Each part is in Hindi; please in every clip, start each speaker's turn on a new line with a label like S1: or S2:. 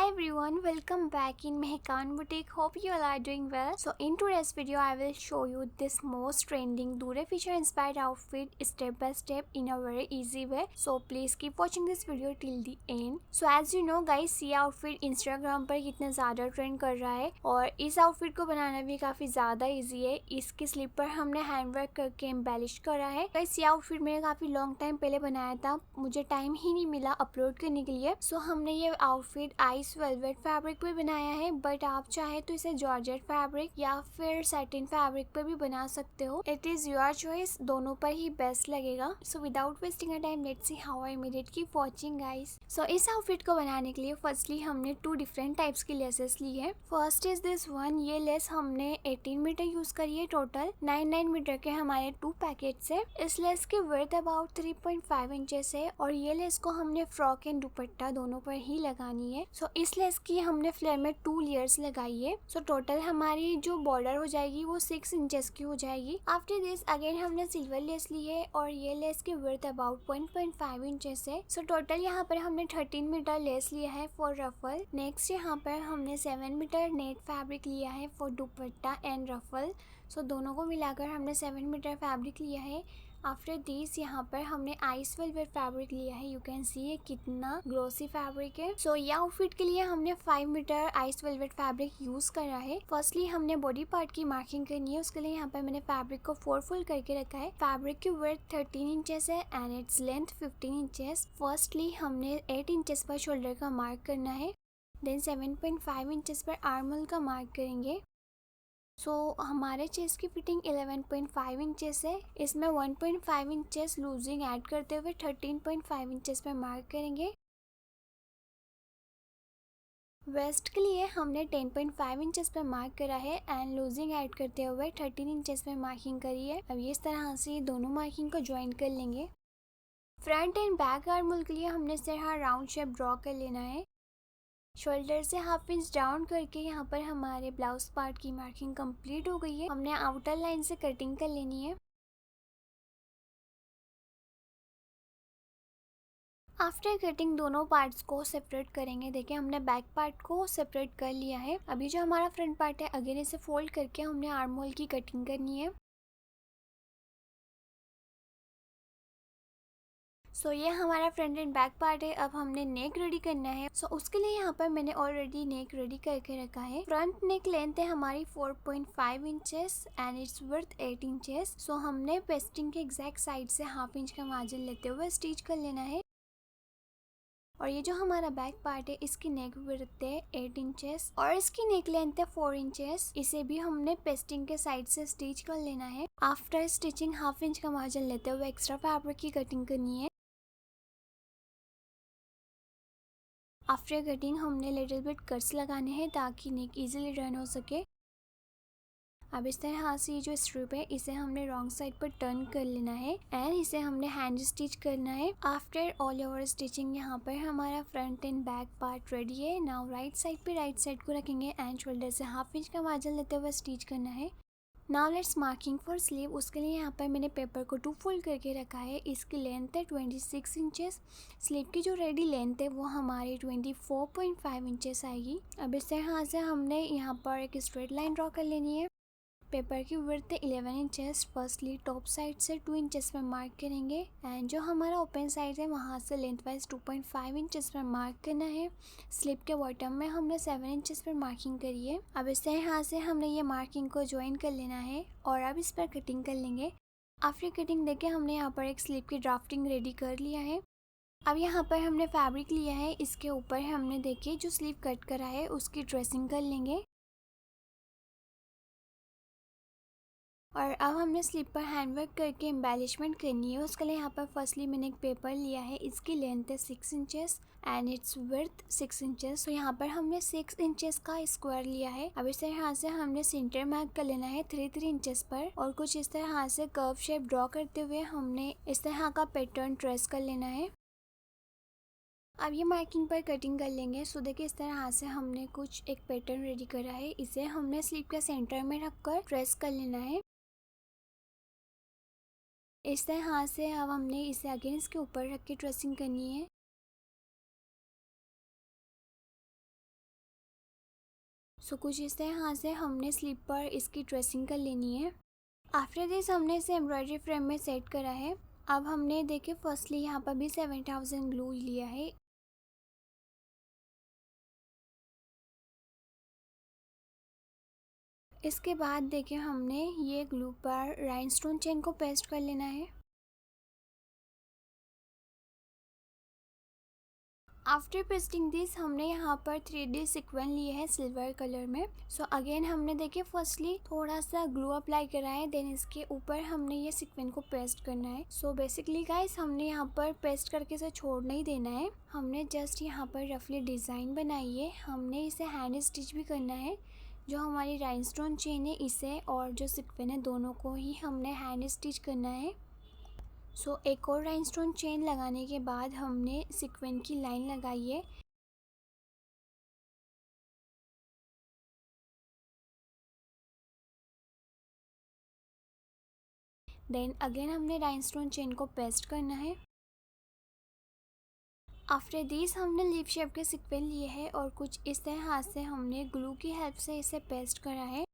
S1: everyone, welcome back in Mehkan Boutique. Hope you all are doing well. So in today's video I will show you this most trending Dure feature inspired outfit step by step in a very easy way. So please keep watching this video till the end. So as you know guys, ये आउटफिट इंस्टाग्राम पर कितना ज़्यादा ट्रेंड कर रहा है और इस आउटफिट को बनाना भी काफ़ी ज़्यादा इजी है। इसकी स्लीव पर हमने हैंडवर्क करके एम्बेलिश करा है। गाइस ये आउटफिट मैंने काफ़ी लॉन्ग टाइम पहले बनाया था, मुझे टाइम ही नहीं मिला अपलोड करने के लिए। सो हमने ये आउटफिट आइस वेलवेट फैब्रिक पे बनाया है, बट आप चाहे तो इसे जॉर्जेट फैब्रिक या फिर सैटिन फैब्रिक पे भी बना सकते हो। इट इज योर चॉइस, दोनों पर ही बेस्ट लगेगा। So without wasting a time let's see how I made it. Keep watching guys. So इस आउटफिट को बनाने के लिए फर्स्टली हमने 2 डिफरेंट टाइप्स की लेसेस ली है। फर्स्ट इज दिस वन, ये लेस हमने 18 मीटर यूज करी है। टोटल 9 मीटर के हमारे 2 पैकेट्स है। इस लेस की विड्थ अबाउट 3.5 इंचेस है और ये लेस को हमने फ्रॉक एंड दुपट्टा दोनों पर ही लगानी है। सो इस लेस की हमने फ्लेयर में 2 लेयर्स लगाई है। सो टोटल हमारी जो बॉर्डर हो जाएगी वो 6 इंचेस की हो जाएगी। आफ्टर दिस अगेन हमने सिल्वर लेस ली है और ये लेस की विड्थ अबाउट 1.5 इंचेस है। सो टोटल यहाँ पर हमने 13 मीटर लेस लिया है फॉर रफल। नेक्स्ट यहाँ पर हमने 7 मीटर नेट फैब्रिक लिया है फॉर दुपट्टा एंड रफल। सो दोनों को मिलाकर हमने 7 मीटर फैब्रिक लिया है। आफ्टर दिस यहाँ पर हमने आइस वेलवेट फैब्रिक लिया है। यू कैन सी ये कितना ग्लोसी फैब्रिक है। सो ये आउटफिट के लिए हमने 5 metre ice velvet fabric use करा है। फर्स्टली हमने बॉडी पार्ट की मार्किंग करनी है, उसके लिए यहाँ पर मैंने फैब्रिक को 4 फोल्ड करके रखा है। फैब्रिक की विड्थ 13 इंचेस है and its length 15 inches. Firstly हमने 8 इंचेस पर शोल्डर का मार्क करना है, देन 7.5 इंचेस पर आर्म होल का मार्क करेंगे। सो हमारे चेस्ट की फिटिंग 11.5 इंचेस है। इसमें 1.5 इंचेस लूजिंग ऐड करते हुए 13.5 इंचेस पर मार्क करेंगे। वेस्ट के लिए हमने 10.5 इंचेस पर मार्क करा है एंड लूजिंग ऐड करते हुए 13 इंचेस पर मार्किंग करी है। अब इस तरह से दोनों मार्किंग को ज्वाइन कर लेंगे। Front end back arm hole के लिए हमने इस तरह राउंड शेप ड्रॉ कर लेना है। शोल्डर से हाफ इंच डाउन करके यहाँ पर हमारे ब्लाउज पार्ट की मार्किंग कंप्लीट हो गई है। हमने आउटर लाइन से कटिंग कर लेनी है। आफ्टर कटिंग दोनों पार्ट्स को सेपरेट करेंगे। देखिए हमने बैक पार्ट को सेपरेट कर लिया है। अभी जो हमारा फ्रंट पार्ट है अगेन इसे फोल्ड करके हमने आर्म होल की कटिंग करनी है। सो ये हमारा फ्रंट एंड बैक पार्ट है। अब हमने नेक रेडी करना है। सो उसके लिए यहाँ पर मैंने ऑलरेडी नेक रेडी करके रखा है। फ्रंट नेक लेंथ है हमारी 4.5 inches and its width 8 inches. So हमने पेस्टिंग के एग्जैक्ट साइड से हाफ इंच का मार्जिन लेते हुए स्टिच कर लेना है। और ये जो हमारा बैक पार्ट है इसकी नेक विड्थ है 8 इंचेस और इसकी नेक लेंथ है 4 इंचेस। इसे भी हमने पेस्टिंग के साइड से स्टिच कर लेना है। आफ्टर स्टिचिंग हाफ इंच का मार्जिन लेते हुए एक्स्ट्रा फैब्रिक की कटिंग करनी है। आफ्टर कटिंग हमने लिटिल बिट कट्स लगाने हैं ताकि नेक इजीली टर्न हो सके। अब इस तरह से ये जो स्ट्रिप है इसे हमने रॉन्ग साइड पर टर्न कर लेना है एंड इसे हमने हैंड स्टिच करना है। आफ्टर ऑल ओवर स्टिचिंग यहाँ पर हमारा front end back part ready है। नाउ राइट साइड पे राइट साइड को रखेंगे एंड शोल्डर से हाफ इंच का मार्जिन लेते हुए स्टिच करना है। Now let's marking for sleeve. उसके लिए यहाँ पर मैंने पेपर को 2 फोल्ड करके रखा है। इसकी लेंथ है 26 इंचेस। स्लीव की जो रेडी लेंथ है वो हमारी 24.5 इंचेस आएगी। अब इस तरह से हमने यहाँ पर एक स्ट्रेट लाइन ड्रॉ कर लेनी है। पेपर की width 11 inches. Firstly top side से 2 इंचेस पर मार्क करेंगे एंड जो हमारा ओपन साइड है वहाँ से लेंथ वाइज 2.5 इंचेस पर मार्क करना है। स्लिप के बॉटम में हमने 7 इंचेस पर मार्किंग करी है। अब इस तरह से हमने ये मार्किंग को ज्वाइन कर लेना है और अब इस पर कटिंग कर लेंगे। आफ्टर कटिंग देखिए हमने यहाँ पर एक स्लिप की ड्राफ्टिंग रेडी कर लिया है। अब यहाँ पर हमने फैब्रिक लिया है, इसके ऊपर हमने देखिए जो स्लीव कट करा है उसकी ड्रेसिंग कर लेंगे। और अब हमने स्लीव पर हैंडवर्क करके एम्बेलिशमेंट करनी है। उसके लिए यहाँ पर फर्स्टली मैंने एक पेपर लिया है, इसकी लेंथ है 6 inches and its width 6 inches. तो यहाँ पर हमने 6 इंचेस का स्क्वायर लिया है। अब इस तरह से हमने सेंटर मार्क कर लेना है 3 इंचेस पर और कुछ इस तरह से कर्व शेप ड्रॉ करते हुए हमने इस तरह का पैटर्न ट्रेस कर लेना है। अब ये मार्किंग पर कटिंग कर लेंगे। सो देखिए इस तरह से हमने कुछ एक पैटर्न रेडी करा है, इसे हमने स्लीव के सेंटर में रखकर ट्रेस कर लेना है। इस तरह से अब हमने इसे अगेन इसके ऊपर रख के ट्रेसिंग करनी है। सो कुछ इस तरह से हमने स्लीव पर इसकी ड्रेसिंग कर लेनी है। आफ्टर दिस हमने इसे एम्ब्रॉयडरी फ्रेम में सेट करा है। अब हमने देखे फर्स्टली यहाँ पर भी 7000 ग्लू लिया है। इसके बाद देखिए हमने ये ग्लू पर राइनस्टोन चेन को पेस्ट कर लेना है। आफ्टर पेस्टिंग दिस हमने यहाँ पर 3D सीक्वेंस लिए है सिल्वर कलर में। सो अगेन हमने देखिए फर्स्टली थोड़ा सा ग्लू अप्लाई करा है, देन इसके ऊपर हमने ये सीक्वेंस को पेस्ट करना है। सो बेसिकली गाइस हमने यहाँ पर पेस्ट करके इसे छोड़ नहीं देना है, हमने जस्ट यहाँ पर रफली डिज़ाइन बनाई है। हमने इसे हैंड स्टिच भी करना है। जो हमारी राइनस्टोन चेन है इसे और जो सीक्वेंस है दोनों को ही हमने हैंड स्टिच करना है। सो एक और राइनस्टोन चेन लगाने के बाद हमने सीक्वेंस की लाइन लगाई है। देन अगेन हमने राइनस्टोन चेन को पेस्ट करना है। आफ्टर दिस हमने लीफ शेप के सीक्वेंस लिए हैं और कुछ इस तरह हाथ से हमने ग्लू की हेल्प से इसे पेस्ट करा है।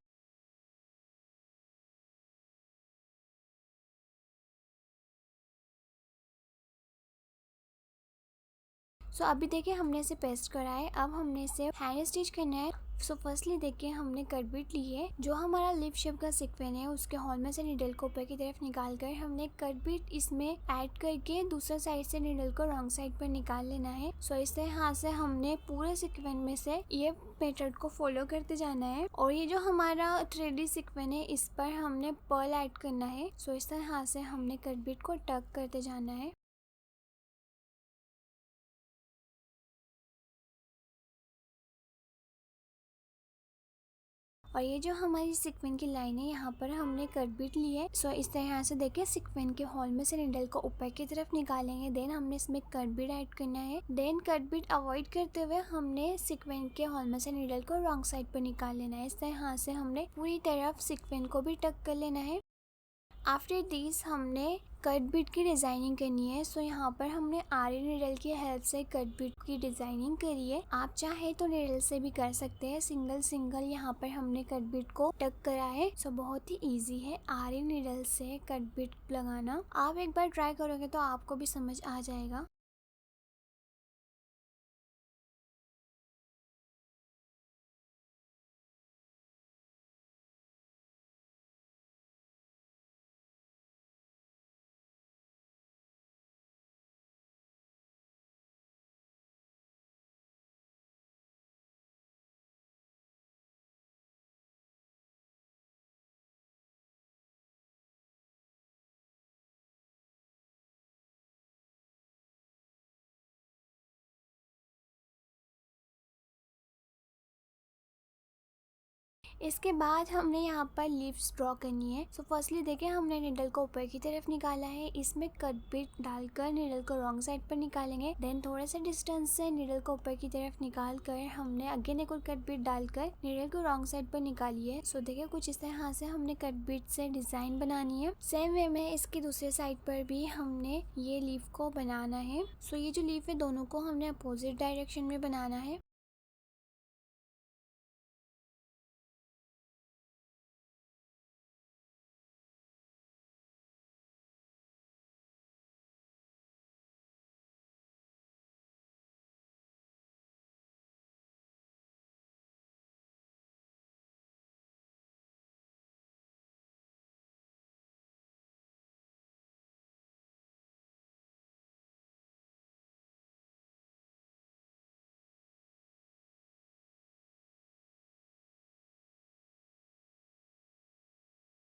S1: सो अभी देखिए हमने इसे पेस्ट करा है। अब हमने इसे हैंड स्टिच करना है। सो फर्स्टली देखिए हमने कट बीट ली है। जो हमारा लिप शेप का सीक्वेंस है उसके हॉल में से नीडल को ऊपर की तरफ निकाल कर हमने कट बीट इसमें ऐड करके दूसरा साइड से नीडल को रॉन्ग साइड पर निकाल लेना है। सो इस तरह से हमने पूरे सीक्वेंस में से ये मेथड को फॉलो करते जाना है। और ये जो हमारा 3D सीक्वेंस है इस पर हमने पर्ल ऐड करना है। सो इस तरह से हमने कट बीट को टक करते जाना है। और ये जो हमारी सीक्वेंस की लाइन है यहाँ पर हमने कट बीट ली है। सो इस तरह से देखिए सीक्वेंस के हॉल में से निडल को ऊपर की तरफ निकालेंगे। देन हमने इसमें कट बीट ऐड करना है। देन कट बीट अवॉइड करते हुए हमने सीक्वेंस के हॉल में से निडल को रॉन्ग साइड पर निकाल लेना है। इस तरह से हमने पूरी तरफ सीक्वेंस को भी टक कर लेना है। आफ्टर दिस हमने कट बीट की डिज़ाइनिंग करनी है। सो यहाँ पर हमने आरी नीडल की हेल्प से कट बीट की डिज़ाइनिंग करी है। आप चाहे तो नीडल से भी कर सकते हैं। सिंगल सिंगल यहाँ पर हमने कट बीट को टक करा है। सो बहुत ही इजी है आरी नीडल से कट बीट लगाना। आप एक बार ट्राई करोगे तो आपको भी समझ आ जाएगा। इसके बाद हमने यहाँ पर लीव्स ड्रॉ करनी है। सो फर्स्टली देखिए हमने निडल को ऊपर की तरफ निकाला है। इसमें कट बीट डालकर निडल को रॉन्ग साइड पर निकालेंगे। देन थोड़े से डिस्टेंस से निडल को ऊपर की तरफ निकाल कर हमने अगेन एक और कट बीट डालकर निडल को रॉन्ग साइड पर निकाली है। सो देखिए कुछ इस तरह से हमने कट बीट से डिजाइन बनानी है। सेम वे में इसकी दूसरे साइड पर भी हमने ये लीव को बनाना है। सो ये जो लीव है दोनों को हमने अपोजिट डायरेक्शन में बनाना है।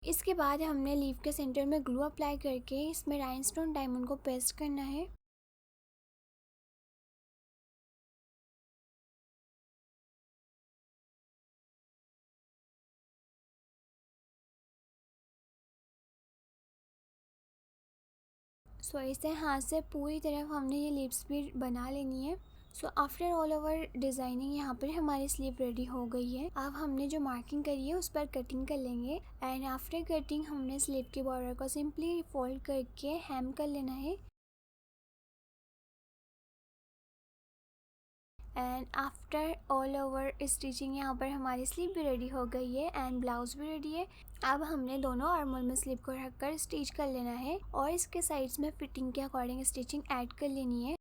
S1: इसके बाद हमने लीफ के सेंटर में ग्लू अप्लाई करके इसमें राइनस्टोन डायमंड को पेस्ट करना है। सो इसे हाथ से पूरी तरफ हमने ये लीव्स भी बना लेनी है। So after all over designing यहाँ पर हमारी स्लीव रेडी हो गई है। अब हमने जो मार्किंग करी है उस पर कटिंग कर लेंगे। एंड आफ्टर कटिंग हमने स्लीव के बॉर्डर को सिंपली फोल्ड करके हेम कर लेना है। And after all over stitching यहाँ पर हमारी स्लीव भी रेडी हो गई है एंड ब्लाउज भी रेडी है। अब हमने दोनों आर्मोल में स्लीव को रखकर स्टिच कर लेना है और इसके साइड्स में फिटिंग के अकॉर्डिंग स्टिचिंग ऐड कर लेनी है।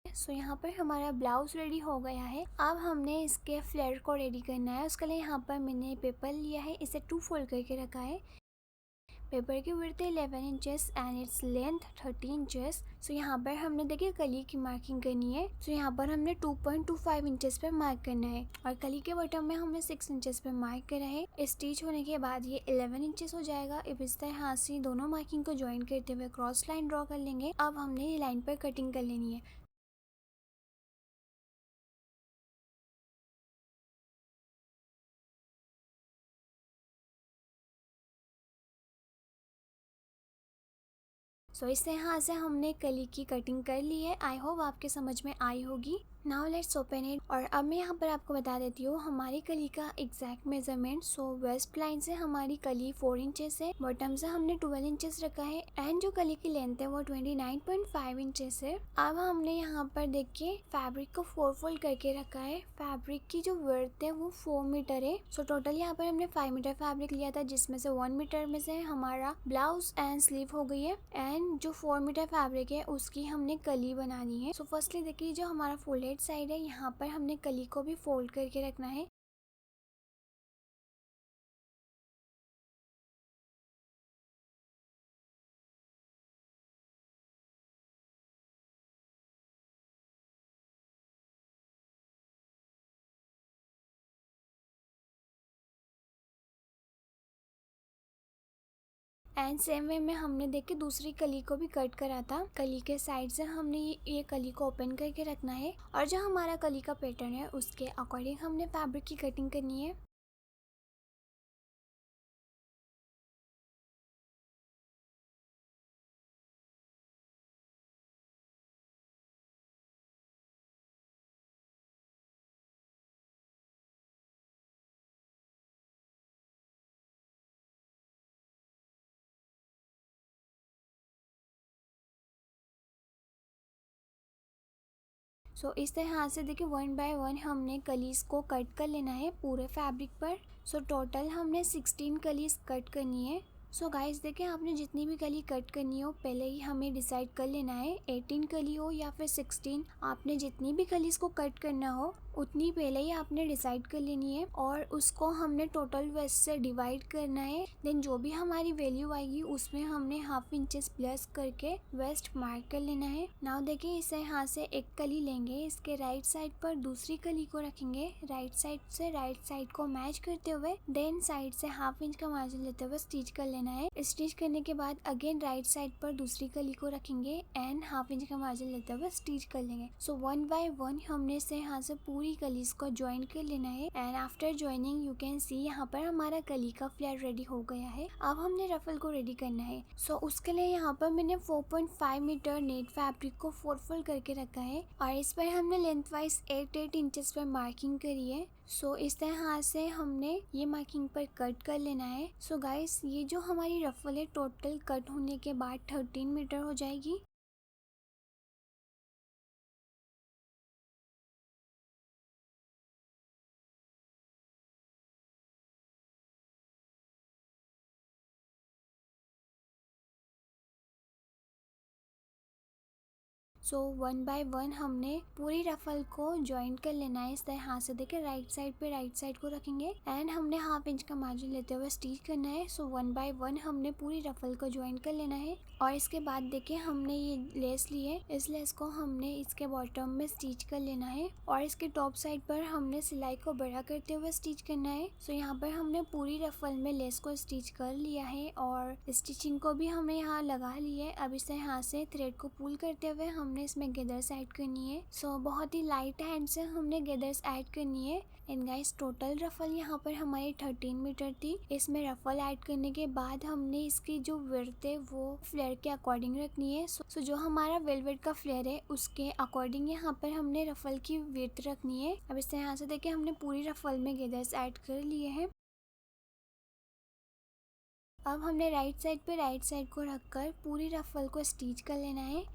S1: सो यहाँ पर हमारा ब्लाउज रेडी हो गया है। अब हमने इसके फ्लेयर को रेडी करना है। उसके लिए यहाँ पर मैंने पेपर लिया है, इसे 2 फोल्ड करके रखा है। पेपर की width 11 inches and its length 30 inches. So यहाँ पर हमने देखिए कली की मार्किंग करनी है। सो यहाँ पर हमने 2.25 इंचेस पे मार्क करना है और कली के बॉटम में हमने 6 इंचेस पे मार्क करा है। स्टिच होने के बाद ये 11 इंचेस हो जाएगा। अब इस तरह से दोनों मार्किंग को ज्वाइन करते हुए क्रॉस लाइन ड्रॉ कर लेंगे। अब हमने ये लाइन पर कटिंग कर लेनी है। सो इस तरह से हमने कली की कटिंग कर ली है। आई होप आपके समझ में आई होगी। Now let's open it. और अब मैं यहाँ पर आपको बता देती हूँ हमारी कली का एग्जैक्ट मेजरमेंट। सो वेस्ट लाइन से हमारी कली 4 इंचेस है, बॉटम से हमने 12 इंचेस रखा है एंड जो कली की लेंथ है वो 29.5 इंचेस है। अब हमने यहाँ पर देखिए फैब्रिक को 4 फोल्ड करके रखा है। फैब्रिक की जो वर्थ है वो 4 मीटर है। सो टोटल यहाँ पर हमने 5 मीटर फैब्रिक लिया था, जिसमें से 1 मीटर में से हमारा ब्लाउज एंड स्लीव हो गई है एंड जो 4 मीटर फैब्रिक है उसकी हमने कली बनानी है। सो फर्स्टली देखिए जो हमारा फोल्डेड साइड है यहाँ पर हमने कली को भी फोल्ड करके रखना है। एंड सेम वे में हमने देखिए दूसरी कली को भी कट करा था। कली के साइड से हमने ये कली को ओपन करके रखना है और जो हमारा कली का पैटर्न है उसके अकॉर्डिंग हमने फैब्रिक की कटिंग करनी है। सो इस तरह से देखिए 1 बाय 1 हमने कलीज को कट कर लेना है पूरे फैब्रिक पर। सो टोटल हमने 16 कलीज कट करनी है। सो गाइस देखिए आपने जितनी भी कली कट करनी हो पहले ही हमें डिसाइड कर लेना है, 18 कली हो या फिर 16। आपने जितनी भी कलीज को कट करना हो उतनी पहले ही आपने डिसाइड कर लेनी है और उसको हमने टोटल वेस्ट से डिवाइड करना है। देन जो भी हमारी वैल्यू आएगी उसमें हमने हाफ इंचेस प्लस करके वेस्ट मार्क कर लेना है। नाउ देखिए इसे यहाँ से एक कली लेंगे, इसके राइट साइड पर दूसरी कली को रखेंगे, राइट साइड से राइट साइड को मैच करते हुए देन साइड से हाफ इंच का मार्जिन लेते हुए स्टिच कर लेना है। स्टिच करने के बाद अगेन राइट साइड पर दूसरी कली को रखेंगे एंड हाफ इंच का मार्जिन लेते हुए स्टिच कर लेंगे। सो 1 बाय 1 हमने से यहाँ से पूरी कलीज को ज्वाइन कर लेना है and after joining you can see यहाँ पर हमारा कली का फ्लेयर रेडी हो गया है। अब हमने रफल को रेडी करना है। सो उसके लिए यहाँ पर मैंने 4.5 मीटर नेट फैब्रिक को 4 फोल्ड करके रखा है और इस पर हमने लेंथ वाइज 8 इंचेस पर मार्किंग करी है। सो इस तरह से हमने ये मार्किंग पर कट कर लेना है। सो गाइस ये जो हमारी रफल है टोटल कट होने के बाद 13 मीटर हो जाएगी। सो 1 बाय 1 हमने पूरी रफल को ज्वाइन कर लेना है। इस तरह हाथ से देखिए राइट साइड पे राइट साइड को रखेंगे एंड हमने हाफ इंच का मार्जिन लेते हुए स्टिच करना है। सो 1 बाय 1 हमने पूरी रफल को ज्वाइन कर लेना है और इसके बाद देखिए हमने ये लेस ली है, इस लेस को हमने इसके बॉटम में स्टिच कर लेना है और इसके टॉप साइड पर हमने सिलाई को बड़ा करते हुए स्टिच करना है। सो यहाँ पर हमने पूरी रफल में लेस को स्टिच कर लिया है और स्टिचिंग को भी हमने यहाँ लगा ली है। अब इसे यहाँ से थ्रेड को पुल करते हुए हमने इसमें गेदर्स ऐड करनी है। सो बहुत ही लाइट हैंड से हमने गेदर्स ऐड करनी है। एंड गाइस टोटल रफल यहाँ पर हमारी 13 मीटर थी। इसमें रफल ऐड करने के बाद हमने इसकी जो विड्थ है वो फ्लेयर के अकॉर्डिंग रखनी है। सो जो हमारा वेलवेट का फ्लेयर है उसके अकॉर्डिंग यहाँ पर हमने रफल की विड्थ रखनी है। अब इस तरह से देखिए हमने पूरी रफल में गेदर्स ऐड कर लिए हैं। अब हमने राइट साइड पे राइट साइड को रखकर पूरी रफल को स्टिच कर लेना है।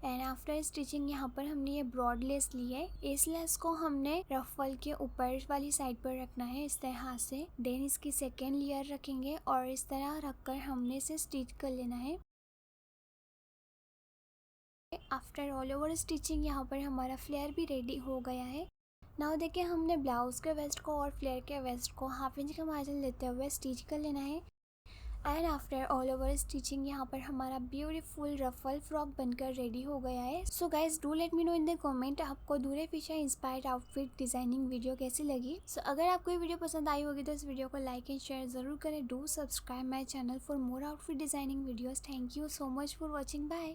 S1: एंड आफ्टर स्टिचिंग यहाँ पर हमने ये ब्रॉड लेस ली है। इस लेस को हमने रफल के ऊपर वाली साइड पर रखना है इस तरह से। देन इसकी सेकेंड लेयर रखेंगे और इस तरह रखकर हमने इसे स्टिच कर लेना है। आफ्टर ऑल ओवर स्टिचिंग यहाँ पर हमारा फ्लेयर भी रेडी हो गया है। नाउ देखिए हमने ब्लाउज के वेस्ट को और फ्लेयर के वेस्ट को हाफ इंच का मार्जिन लेते हुए स्टिच कर लेना है। And after all over stitching यहाँ पर हमारा ब्यूटीफुल रफल फ्रॉक बनकर रेडी हो गया है। So guys do let me know in the comment आपको दूल्हे पीछे इंस्पायर्ड आउटफिट डिजाइनिंग वीडियो कैसी लगी। सो अगर आपको ये वीडियो पसंद आई होगी तो इस वीडियो को लाइक एंड शेयर जरूर करें। Do subscribe my channel for more outfit designing videos. Thank you so much for watching. Bye.